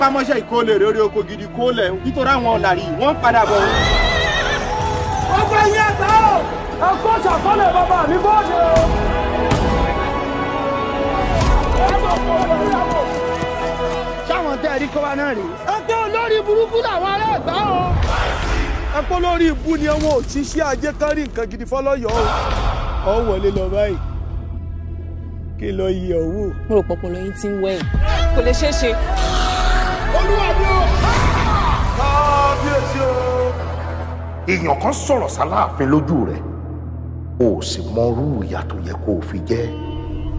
tẹpámọ́ṣẹ́ ìkólé lórí oko gidi kólẹ̀ nítorí àwọn ọ̀làrí wọ́n padà bọ̀. ọgbẹ́ yẹn gbà ó ẹ̀kọ́ ṣàkọọ́lẹ̀ bàbá mi bọ́ọ̀dù o. sáwọn tẹ́ ẹ rí kọ́wá náà rí. ẹgbẹ́ olórí burúkú làwọn ará ẹ̀gbá o. ẹ̀pọ̀ lórí ibú ni àwọn òṣìṣẹ́ ajé kan rí nǹkan gidi fọlọ́yọ̀ ọ wọlé lọ báyìí kí lọ yẹ owó. mo rò pọpọlọ yín ti ń wẹ̀yìn kò lè ṣeé ṣe. olúwa mi ò kábíyèsí o. èèyàn kan sọ̀rọ̀ sáláàfin lójú rẹ̀ o sì mọ irú ìyà tó yẹ kó o fi jẹ́.